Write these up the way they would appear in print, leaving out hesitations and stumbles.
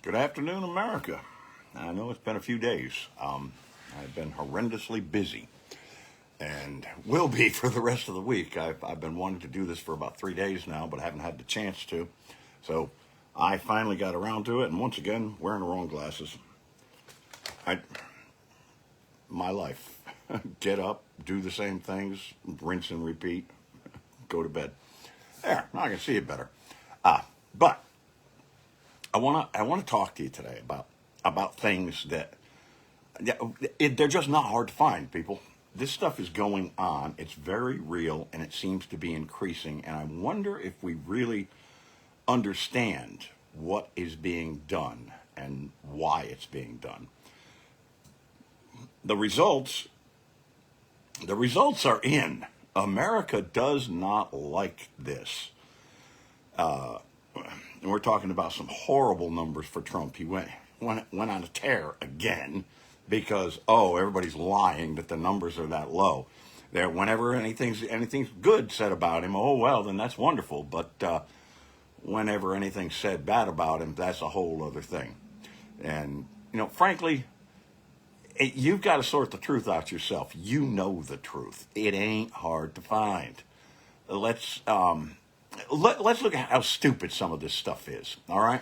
Good afternoon, America. I know it's been a few days. I've been horrendously busy and will be for the rest of the week. I've been wanting to do this for about 3 days now, but I haven't had the chance to. So I finally got around to it, and once again, wearing the wrong glasses. My life. Get up, do the same things, rinse and repeat, go to bed. There, now I can see it better. But I want to talk to you today about things that they're just not hard to find, people. This stuff is going on. It's very real, and it seems to be increasing. And I wonder if we really understand what is being done and why it's being done. The results are in. America does not like this. And we're talking about some horrible numbers for Trump. He went on a tear again because, everybody's lying that the numbers are that low. There, whenever anything's good said about him, then that's wonderful. But whenever anything's said bad about him, that's a whole other thing. And, frankly, you've got to sort the truth out yourself. You know the truth. It ain't hard to find. Let's look at how stupid some of this stuff is, all right?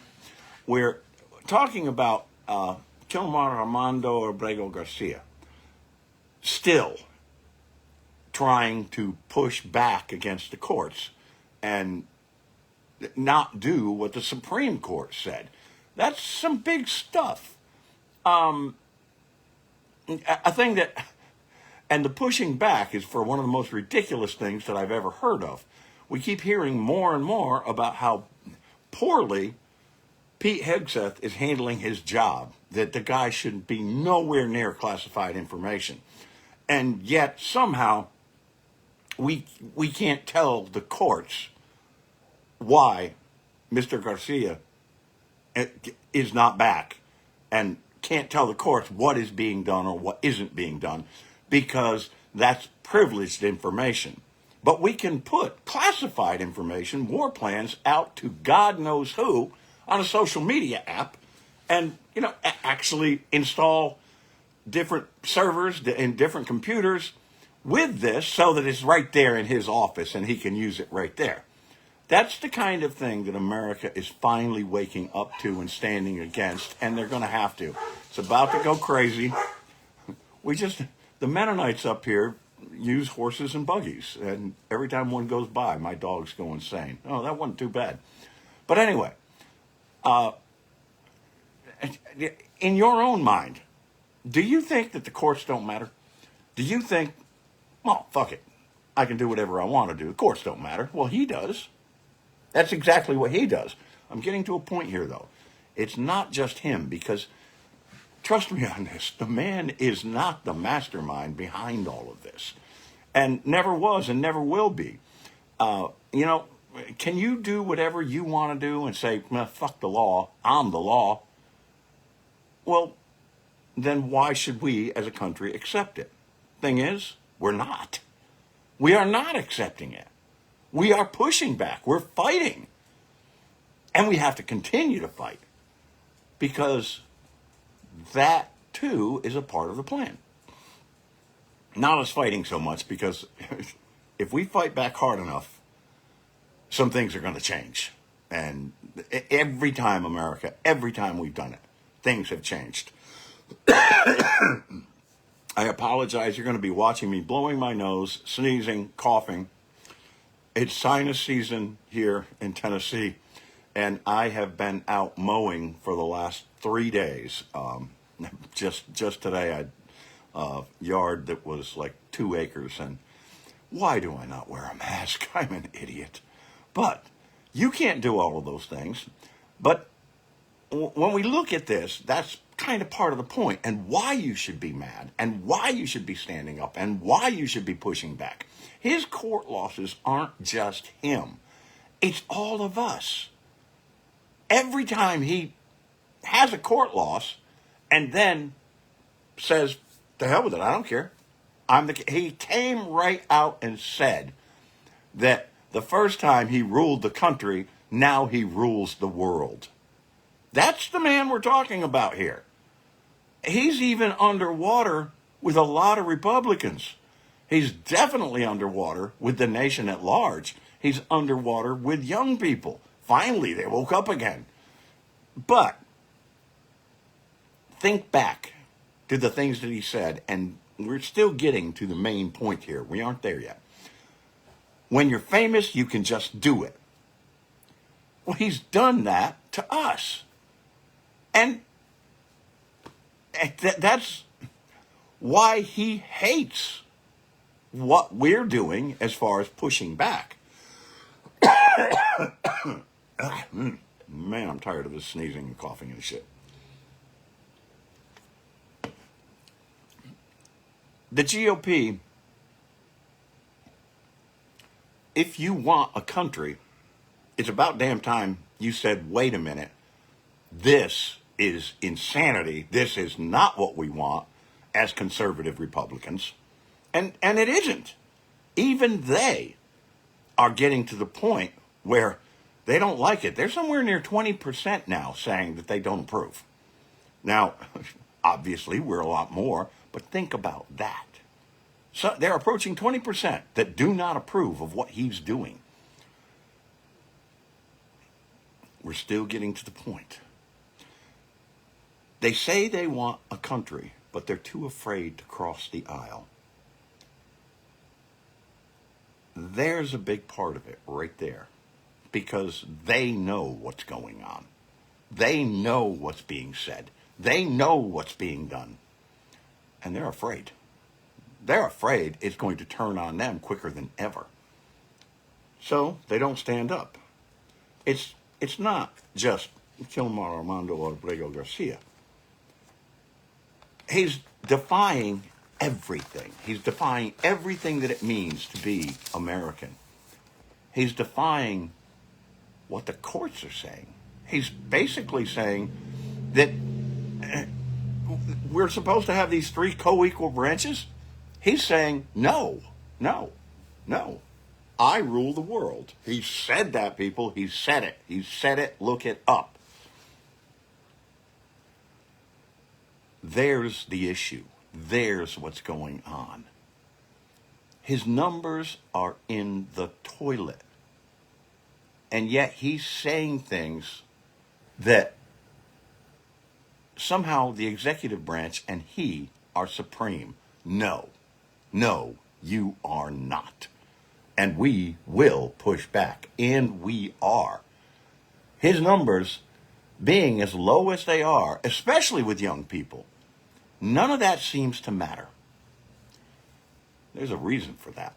We're talking about Kilmar Armando Abrego Garcia still trying to push back against the courts and not do what the Supreme Court said. That's some big stuff. A thing that, and the pushing back is for one of the most ridiculous things that I've ever heard of. We keep hearing more and more about how poorly Pete Hegseth is handling his job, that the guy shouldn't be nowhere near classified information. And yet somehow we can't tell the courts why Mr. Garcia is not back, and can't tell the courts what is being done or what isn't being done, because that's privileged information. But we can put classified information, war plans, out to God knows who on a social media app and, actually install different servers and different computers with this so that it's right there in his office and he can use it right there. That's the kind of thing that America is finally waking up to and standing against, and they're going to have to. It's about to go crazy. The Mennonites up here use horses and buggies, and every time one goes by, my dogs go insane. Oh, that wasn't too bad. But anyway, in your own mind, do you think that the courts don't matter? Do you think, well, fuck it, I can do whatever I want to do, the courts don't matter? Well, he does. That's exactly what he does. I'm getting to a point here, though. It's not just him, because trust me on this, the man is not the mastermind behind all of this, and never was and never will be. Can you do whatever you want to do and say, fuck the law, I'm the law? Well, then why should we as a country accept it? Thing is, we're not. We are not accepting it. We are pushing back. We're fighting. And we have to continue to fight, because that, too, is a part of the plan. Not us fighting so much, because if we fight back hard enough, some things are going to change. And every time, America, every time we've done it, things have changed. I apologize. You're going to be watching me blowing my nose, sneezing, coughing. It's sinus season here in Tennessee, and I have been out mowing for the last 3 days. Just today, I had a yard that was like 2 acres, and why do I not wear a mask? I'm an idiot. But you can't do all of those things. But when we look at this, that's kind of part of the point, and why you should be mad, and why you should be standing up, and why you should be pushing back. His court losses aren't just him. It's all of us. Every time he has a court loss and then says, to hell with it, I don't care. He came right out and said that the first time he ruled the country, now he rules the world. That's the man we're talking about here. He's even underwater with a lot of Republicans. He's definitely underwater with the nation at large. He's underwater with young people. Finally, they woke up again. But think back to the things that he said, and we're still getting to the main point here. We aren't there yet. When you're famous, you can just do it. Well, he's done that to us. And that's why he hates what we're doing as far as pushing back. Man, I'm tired of this sneezing and coughing and shit. The GOP, if you want a country, it's about damn time you said, wait a minute, this is insanity. This is not what we want as conservative Republicans. And it isn't. Even they are getting to the point where they don't like it. They're somewhere near 20% now saying that they don't approve. Now, obviously, we're a lot more, but think about that. So they're approaching 20% that do not approve of what he's doing. We're still getting to the point. They say they want a country, but they're too afraid to cross the aisle. There's a big part of it right there, because they know what's going on. They know what's being said. They know what's being done. And they're afraid. They're afraid it's going to turn on them quicker than ever. So they don't stand up. It's not just Kilmar Armando Abrego Garcia. He's defying everything. He's defying everything that it means to be American. He's defying what the courts are saying. He's basically saying that we're supposed to have these three co-equal branches. He's saying, no. I rule the world. He said that, people. He said it. He said it. Look it up. There's the issue. There's what's going on. His numbers are in the toilet. And yet he's saying things that somehow the executive branch and he are supreme. No, you are not. And we will push back. And we are. His numbers being as low as they are, especially with young people, none of that seems to matter. There's a reason for that.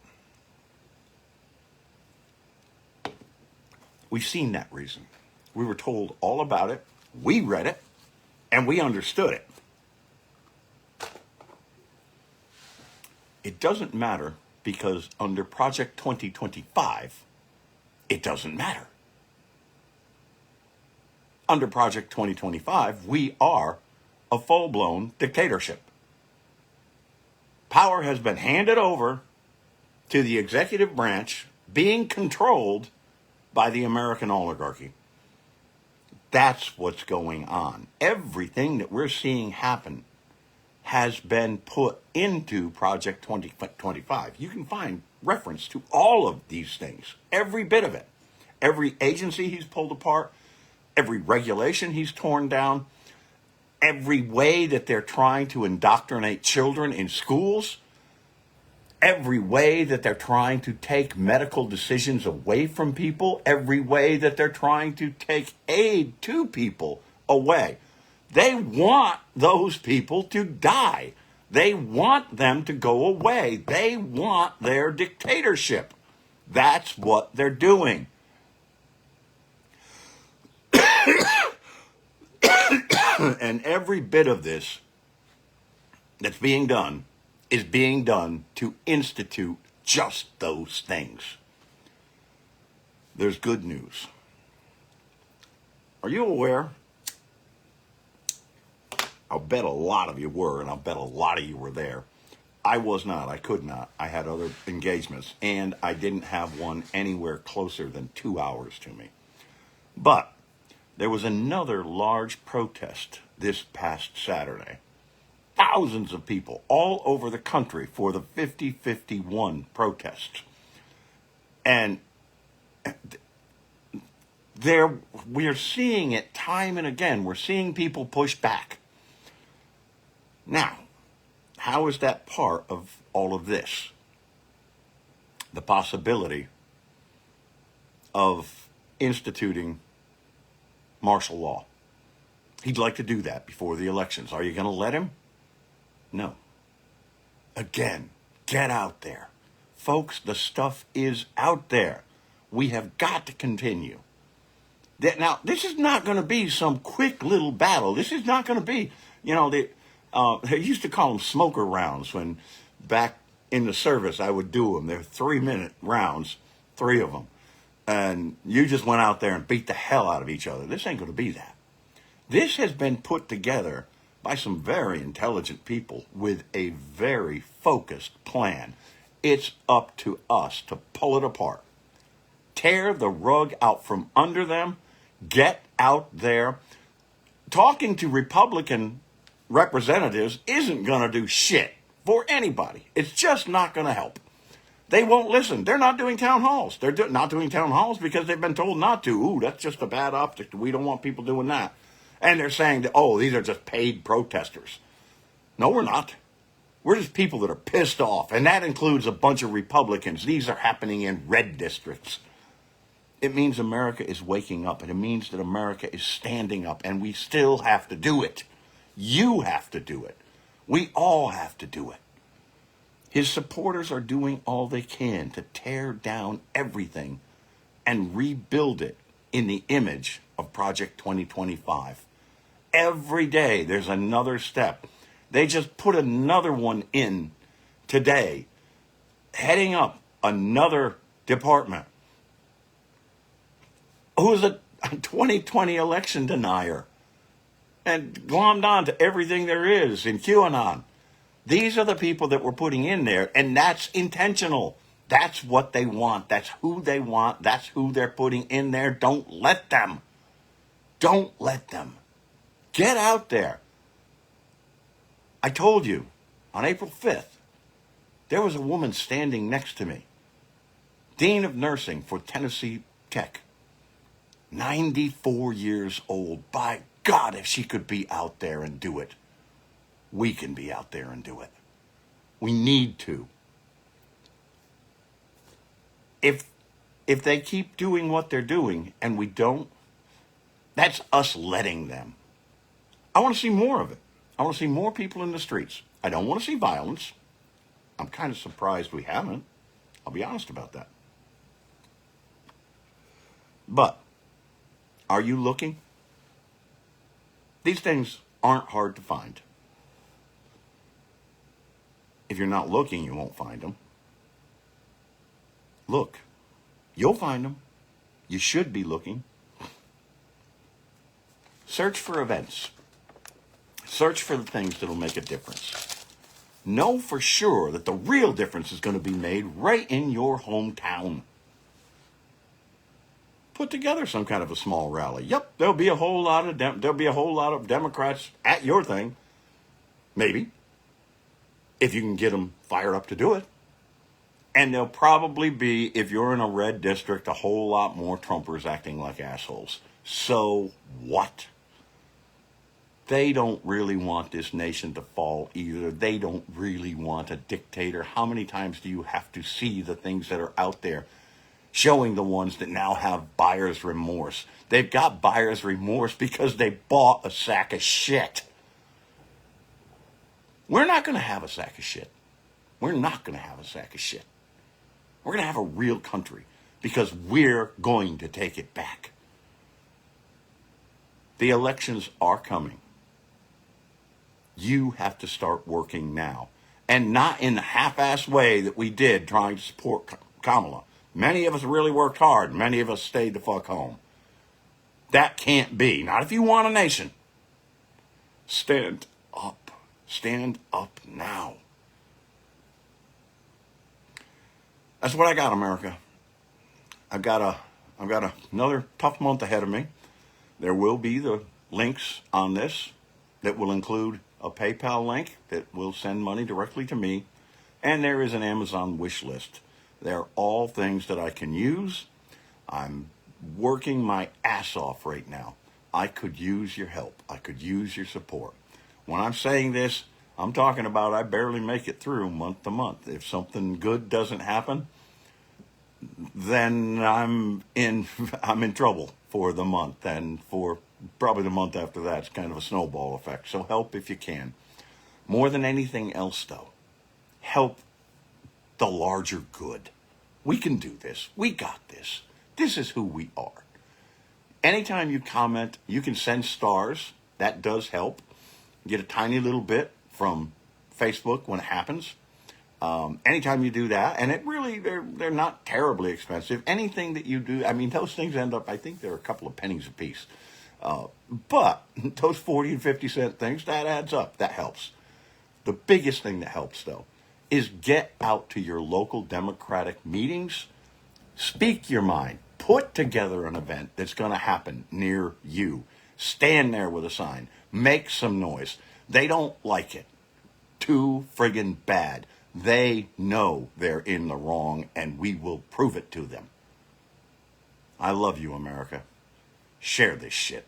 We've seen that reason. We were told all about it. We read it. And we understood it. It doesn't matter because under Project 2025, it doesn't matter. Under Project 2025, we are a full-blown dictatorship. Power has been handed over to the executive branch, being controlled by the American oligarchy. That's what's going on. Everything that we're seeing happen has been put into Project 2025. You can find reference to all of these things, every bit of it. Every agency he's pulled apart, every regulation he's torn down, every way that they're trying to indoctrinate children in schools, every way that they're trying to take medical decisions away from people, every way that they're trying to take aid to people away. They want those people to die. They want them to go away. They want their dictatorship. That's what they're doing. And every bit of this that's being done is being done to institute just those things. There's good news. Are you aware? I'll bet a lot of you were, and I'll bet a lot of you were there. I was not. I could not. I had other engagements, and I didn't have one anywhere closer than 2 hours to me. But there was another large protest this past Saturday. Thousands of people all over the country for the 50-51 protests. And we're seeing it time and again. We're seeing people push back. Now, how is that part of all of this? The possibility of instituting martial law. He'd like to do that before the elections. Are you going to let him? No. Again, get out there. Folks, the stuff is out there. We have got to continue. Now, this is not going to be some quick little battle. This is not going to be, they used to call them smoker rounds when back in the service I would do them. They're 3-minute rounds, 3 of them. And you just went out there and beat the hell out of each other. This ain't going to be that. This has been put together by some very intelligent people with a very focused plan. It's up to us to pull it apart. Tear the rug out from under them. Get out there. Talking to Republican representatives isn't going to do shit for anybody. It's just not going to help. They won't listen. They're not doing town halls. They're not doing town halls because they've been told not to. Ooh, that's just a bad optic. We don't want people doing that. And they're saying that, oh, these are just paid protesters. No, we're not. We're just people that are pissed off. And that includes a bunch of Republicans. These are happening in red districts. It means America is waking up. And it means that America is standing up. And we still have to do it. You have to do it. We all have to do it. His supporters are doing all they can to tear down everything and rebuild it in the image of Project 2025. Every day there's another step. They just put another one in today, heading up another department. Who's a 2020 election denier and glommed on to everything there is in QAnon. These are the people that we're putting in there, and that's intentional. That's what they want. That's who they want. That's who they're putting in there. Don't let them. Don't let them. Get out there. I told you, on April 5th, there was a woman standing next to me, Dean of Nursing for Tennessee Tech, 94 years old. By God, if she could be out there and do it, we can be out there and do it. We need to. If they keep doing what they're doing and we don't, that's us letting them. I want to see more of it. I want to see more people in the streets. I don't want to see violence. I'm kind of surprised we haven't. I'll be honest about that. But are you looking? These things aren't hard to find. If you're not looking, you won't find them. Look. You'll find them. You should be looking. Search for events. Search for the things that'll make a difference. Know for sure that the real difference is going to be made right in your hometown. Put together some kind of a small rally. Yep, there'll be a whole lot of Democrats at your thing. Maybe. If you can get them fired up to do it. And there'll probably be, if you're in a red district, a whole lot more Trumpers acting like assholes. So what? They don't really want this nation to fall either. They don't really want a dictator. How many times do you have to see the things that are out there showing the ones that now have buyer's remorse? They've got buyer's remorse because they bought a sack of shit. We're not going to have a sack of shit. We're not going to have a sack of shit. We're going to have a real country because we're going to take it back. The elections are coming. You have to start working now. And not in the half-assed way that we did trying to support Kamala. Many of us really worked hard. Many of us stayed the fuck home. That can't be. Not if you want a nation. Stand up. Stand up now. That's what I got, America. I've got another tough month ahead of me. There will be the links on this that will include a PayPal link that will send money directly to me, and there is an Amazon wish list. They're all things that I can use. I'm working my ass off right now. I could use your help. I could use your support. When I'm saying this, I'm talking about I barely make it through month to month. If something good doesn't happen, then I'm in I'm in trouble for the month, and for probably the month after that. It's kind of a snowball effect. So help if you can. More than anything else, though, help the larger good. We can do this. We got this. This is who we are. Anytime you comment, you can send stars. That does help. Get a tiny little bit from Facebook when it happens. Anytime you do that, and it really, they're not terribly expensive. Anything that you do, I mean, those things end up, I think they're a couple of pennies a piece. But those 40 and 50 cent things, that adds up. That helps. The biggest thing that helps, though, is get out to your local Democratic meetings. Speak your mind. Put together an event that's going to happen near you. Stand there with a sign. Make some noise. They don't like it. Too friggin' bad. They know they're in the wrong, and we will prove it to them. I love you, America. Share this shit.